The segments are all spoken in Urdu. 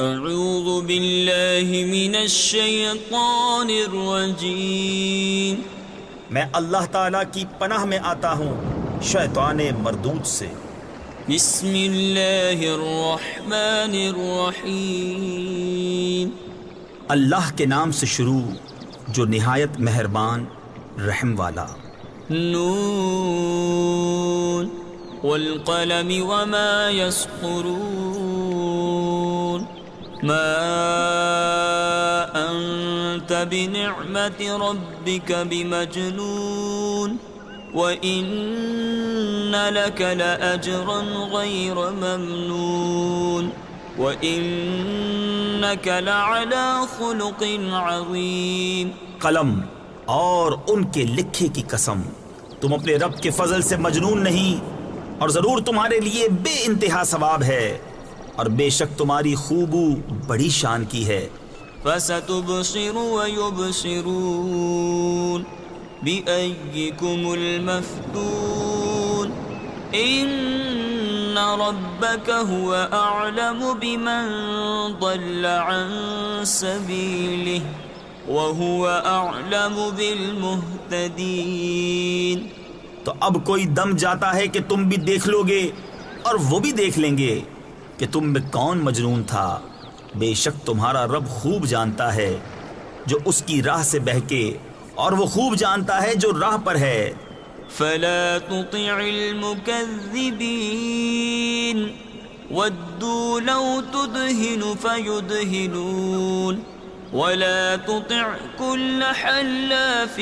اعوذ باللہ من الشیطان الرجیم، میں اللہ تعالیٰ کی پناہ میں آتا ہوں شیطان مردود سے۔ بسم اللہ الرحمن الرحیم، اللہ کے نام سے شروع جو نہایت مہربان رحم والا۔ نون والقلم وما يسطرون، ما أنت بنعمة ربك بمجنون، وإن لك لأجرا غير ممنون، وإنك لعلى خلق عظيم۔ قلم اور ان کے لکھے کی قسم، تم اپنے رب کے فضل سے مجنون نہیں، اور ضرور تمہارے لیے بے انتہا ثواب ہے، اور بے شک تمہاری خوبو بڑی شان کی ہے۔ فستبصر ويبصرون بأيكم المفتون، إن ربك هو أعلم بمن ضل عن سبيله وهو أعلم بالمهتدين۔ تو اب کوئی دم جاتا ہے کہ تم بھی دیکھ لو گے، اور وہ بھی دیکھ لیں گے کہ تم میں کون مجنون تھا۔ بے شک تمہارا رب خوب جانتا ہے جو اس کی راہ سے بہکے، اور وہ خوب جانتا ہے جو راہ پر ہے۔ فلا تطع المكذبين ودوا لو تدهن فيدهنون، ولا تطع كل حلاف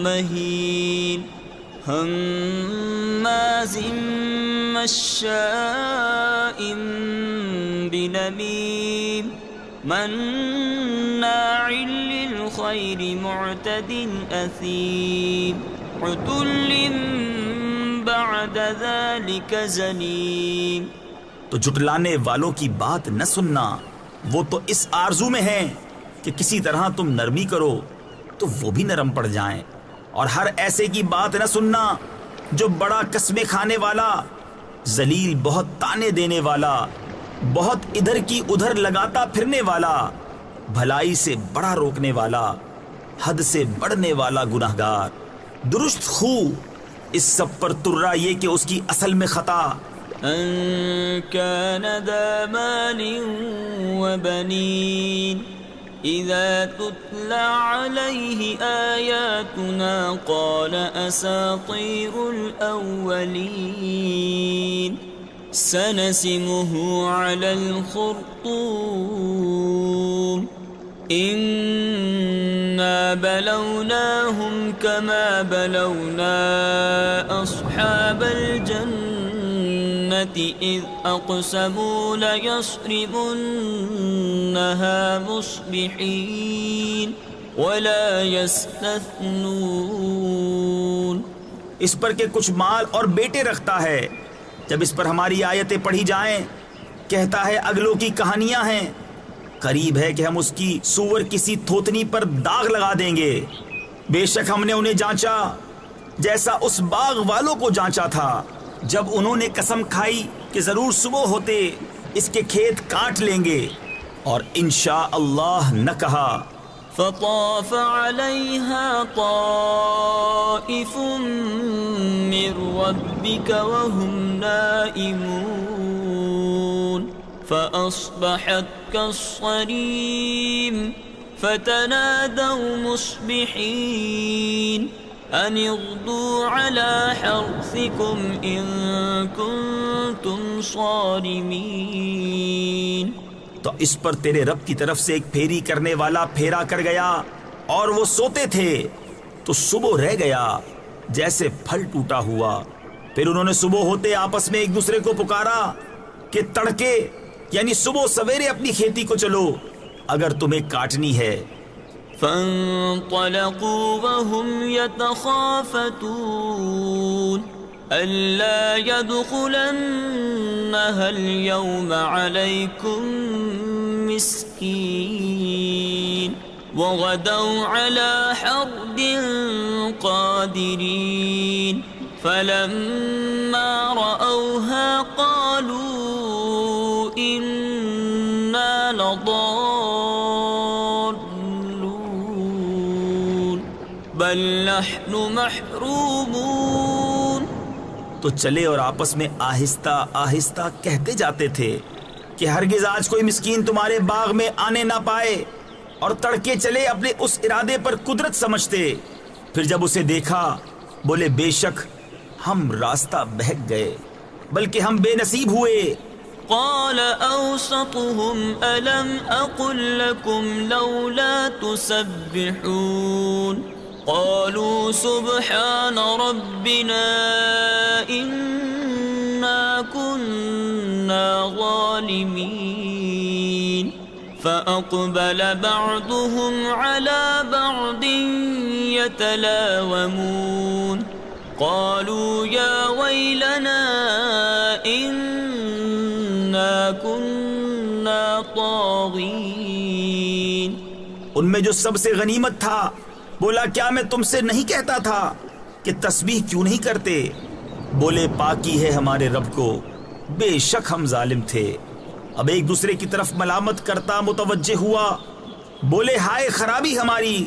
مهين هماز مشاء بنميم مناع للخير معتد أثيم عتل بعد ذلك زنيم۔ تو جھٹلانے والوں کی بات نہ سننا، وہ تو اس آرزو میں ہیں کہ کسی طرح تم نرمی کرو تو وہ بھی نرم پڑ جائیں، اور ہر ایسے کی بات نہ سننا جو بڑا قسمیں کھانے والا، ذلیل بہت تانے دینے والا، بہت ادھر کی ادھر لگاتا پھرنے والا، بھلائی سے بڑا روکنے والا، حد سے بڑھنے والا گناہگار، درست خو، اس سب پر ترا یہ کہ اس کی اصل میں خطا۔ أن كان ذا مال وبنين إذا تتلى عليه آياتنا قال أساطير الأولين سنسمه على الخرطوم إنا بلوناهم كما بلونا أصحاب الجنة إذ أقسموا ليصرمنها مصبحين ولا يستثنون۔ اس پر کہ کچھ مال اور بیٹے رکھتا ہے، جب اس پر ہماری آیتیں پڑھی جائیں کہتا ہے اگلوں کی کہانیاں ہیں، قریب ہے کہ ہم اس کی سور کسی تھوتنی پر داغ لگا دیں گے۔ بے شک ہم نے انہیں جانچا جیسا اس باغ والوں کو جانچا تھا جب انہوں نے قسم کھائی کہ ضرور صبح ہوتے اس کے کھیت کاٹ لیں گے، اور انشاء اللہ نہ کہا۔ فطاف عليها طائف من ربك وهم نائمون فأصبحت كالصريم فتنادوا مصبحين أن اغدوا على حرثكم إن كنتم صارمين۔ تو اس پر تیرے رب کی طرف سے ایک پھیری کرنے والا پھیرا کر گیا، اور وہ سوتے تھے تو صبح رہ گیا جیسے پھل ٹوٹا ہوا۔ پھر انہوں نے صبح ہوتے آپس میں ایک دوسرے کو پکارا کہ تڑکے یعنی صبح سویرے اپنی کھیتی کو چلو اگر تمہیں کاٹنی ہے۔ فانطلقوا وهم يتخافتون ألا يدخلنها اليوم عليكم مسكين وغدوا على حرد قادرين فلما رأوها قالوا إنا لضالون بل نحن محرومون. تو چلے اور آپس میں آہستہ آہستہ کہتے جاتے تھے کہ ہرگز آج کوئی مسکین تمہارے باغ میں آنے نہ پائے، اور تڑکے چلے اپنے اس ارادے پر قدرت سمجھتے. پھر جب اسے دیکھا بولے بے شک ہم راستہ بہک گئے، بلکہ ہم بے نصیب ہوئے. قال أوسطهم ألم أقل لكم لولا تسبحون قالوا سبحان ربنا إنا كنا ظالمين. فأقبل بعضهم على بعض يتلاومون قالوا يا ويلنا إنا كنا طاغين. ان میں جو سب سے غنیمت تھا بولا کیا میں تم سے نہیں کہتا تھا کہ تسبیح کیوں نہیں کرتے؟ بولے پاکی ہے ہمارے رب کو، بے شک ہم ظالم تھے. اب ایک دوسرے کی طرف ملامت کرتا متوجہ ہوا، بولے ہائے خرابی ہماری،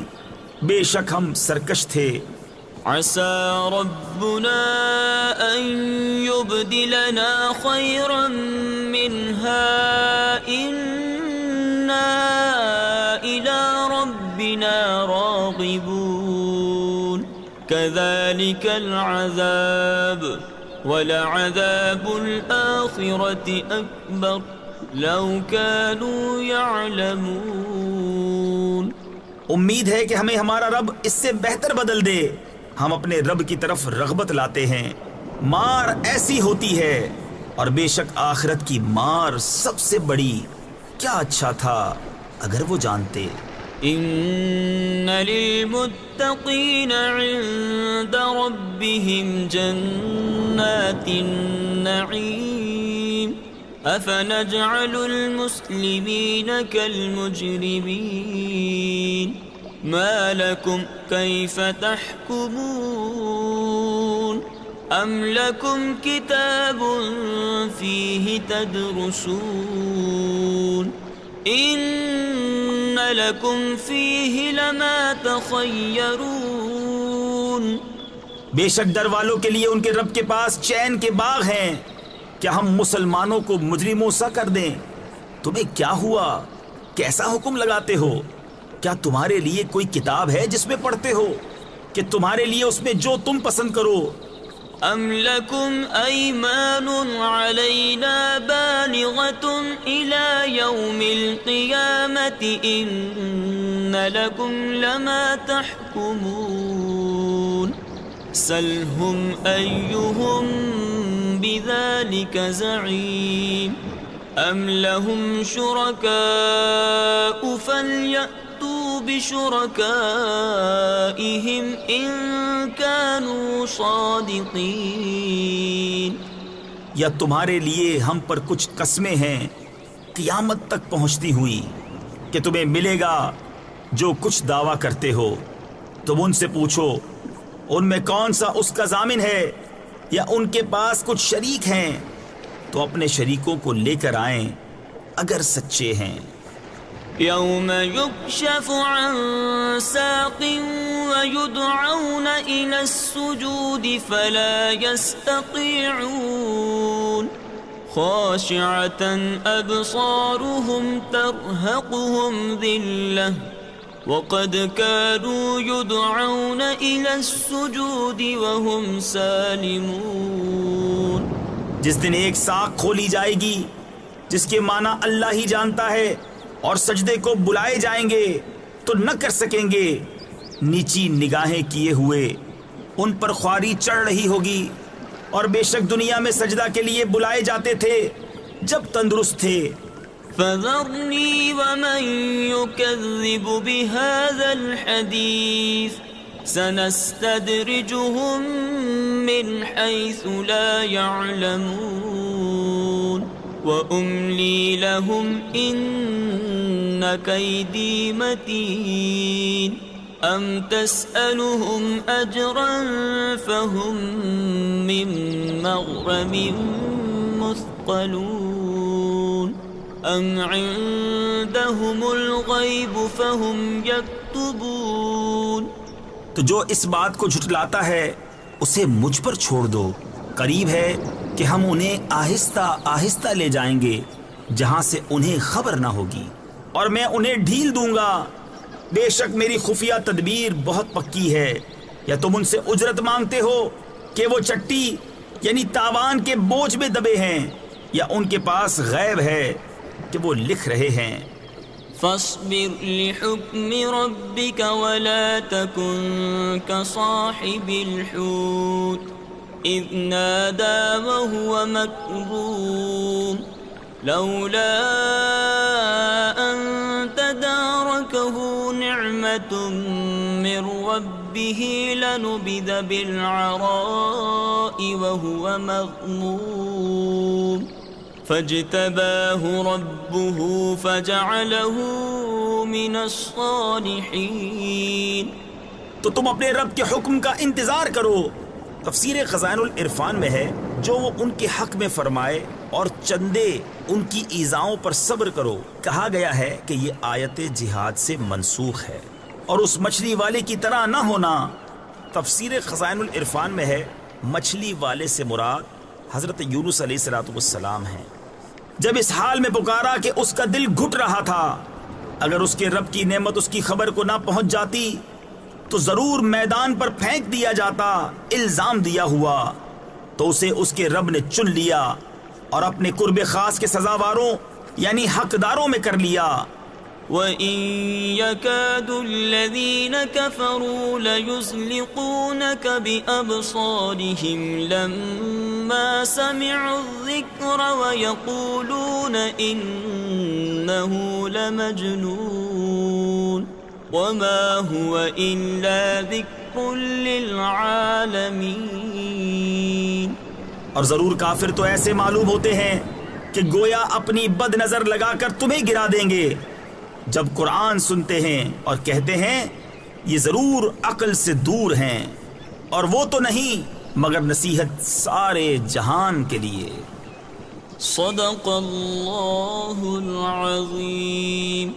بے شک ہم سرکش تھے. عسى ربنا أن يبدلنا خيرا منها إنا إلى ربنا راغبون. كذلك العذاب ولعذاب الآخرة أكبر لو كانوا يعلمون. امید ہے کہ ہمیں ہمارا رب اس سے بہتر بدل دے. ہم اپنے رب کی طرف رغبت لاتے ہیں. مار ایسی ہوتی ہے، اور بے شک آخرت کی مار سب سے بڑی. کیا اچھا تھا اگر وہ جانتے. ان للمتقین عند ربهم جنات النعیم افنجعل المسلمین كالمجرمین ما لكم كيف تحكمون ام لكم كتاب فيه تدرسون ان لكم فيه لما تخيرون. بے شک ڈر والوں کے لیے ان کے رب کے پاس چین کے باغ ہیں. کیا ہم مسلمانوں کو مجرموں سا کر دیں؟ تمہیں کیا ہوا؟ کیسا حکم لگاتے ہو؟ کیا تمہارے لیے کوئی کتاب ہے جس میں پڑھتے ہو کہ تمہارے لیے اس میں جو تم پسند کرو؟ ام لکم ایمان علینا بالغۃ الی یوم القیامۃ ان لکم لما تحکمون سلہم ایہم بذلک زعیم ام لہم شرکاء فلیأتوا بشرکائہم ان کانوا صادقین. یا تمہارے لیے ہم پر کچھ قسمیں ہیں قیامت تک پہنچتی ہوئی کہ تمہیں ملے گا جو کچھ دعویٰ کرتے ہو؟ تم ان سے پوچھو ان میں کون سا اس کا ضامن ہے، یا ان کے پاس کچھ شریک ہیں تو اپنے شریکوں کو لے کر آئیں اگر سچے ہیں. یوم یکشف عن ساق ویدعون الى السجود فلا یستطیعون خاشعة ابصارهم ترهقهم ذلة وقد كانوا يدعون الى السجود وهم سالمون. جس دن ایک ساق کھولی جائے گی جس کے معنی اللہ ہی جانتا ہے، اور سجدے کو بلائے جائیں گے تو نہ کر سکیں گے. نیچی نگاہیں کیے ہوئے ان پر خواری چڑھ رہی ہوگی، اور بے شک دنیا میں سجدہ کے لیے بلائے جاتے تھے جب تندرست تھے. فذرنی ومن یکذب بهذا الحدیث سنستدرجهم من حيث لا يعلمون وأملي لهم إن كيدي متين أم تسألهم أجرا فهم من مغرم مثقلون. أم عندهم الغيب فهم يكتبون. تو جو اس بات کو جھٹلاتا ہے اسے مجھ پر چھوڑ دو. قریب ہے کہ ہم انہیں آہستہ آہستہ لے جائیں گے جہاں سے انہیں خبر نہ ہوگی، اور میں انہیں ڈھیل دوں گا. بے شک میری خفیہ تدبیر بہت پکی ہے. یا تم ان سے اجرت مانگتے ہو کہ وہ چٹی یعنی تاوان کے بوجھ میں دبے ہیں، یا ان کے پاس غیب ہے کہ وہ لکھ رہے ہیں. فاصبر لحكم ربك ولا تكن كصاحب الحوت إذ نادى وهو مكظوم لولا أن تداركه نعمة من ربه لنبذ بالعراء وهو مذموم فاجتباه ربه فجعله من الصالحين. تو تم اپنے رب کے حکم کا انتظار کرو. تفسیر خزائن العرفان میں ہے جو وہ ان کے حق میں فرمائے اور چندے ان کی ایذاؤں پر صبر کرو. کہا گیا ہے کہ یہ آیت جہاد سے منسوخ ہے اور اس مچھلی والے کی طرح نہ ہونا. تفسیر خزائن العرفان میں ہے مچھلی والے سے مراد حضرت یونس علیہ السلام ہیں. جب اس حال میں پکارا کہ اس کا دل گھٹ رہا تھا، اگر اس کے رب کی نعمت اس کی خبر کو نہ پہنچ جاتی تو ضرور میدان پر پھینک دیا جاتا الزام دیا ہوا. تو اسے اس کے رب نے چن لیا اور اپنے قرب خاص کے سزاواروں یعنی حقداروں میں کر لیا. وَإِن يَكَادُ الَّذِينَ كَفَرُوا لَيُزْلِقُونَكَ بِأَبْصَارِهِمْ لَمَّا سَمِعُوا الذِّكْرَ وَيَقُولُونَ إِنَّهُ لَمَجْنُونٌ وَمَا هُوَ إِلَّا ذِكْرٌ لِّلْعَالَمِينَ. اور ضرور کافر تو ایسے معلوم ہوتے ہیں کہ گویا اپنی بد نظر لگا کر تمہیں گرا دیں گے جب قرآن سنتے ہیں اور کہتے ہیں یہ ضرور عقل سے دور ہیں، اور وہ تو نہیں مگر نصیحت سارے جہان کے لیے. صدق اللہ العظیم.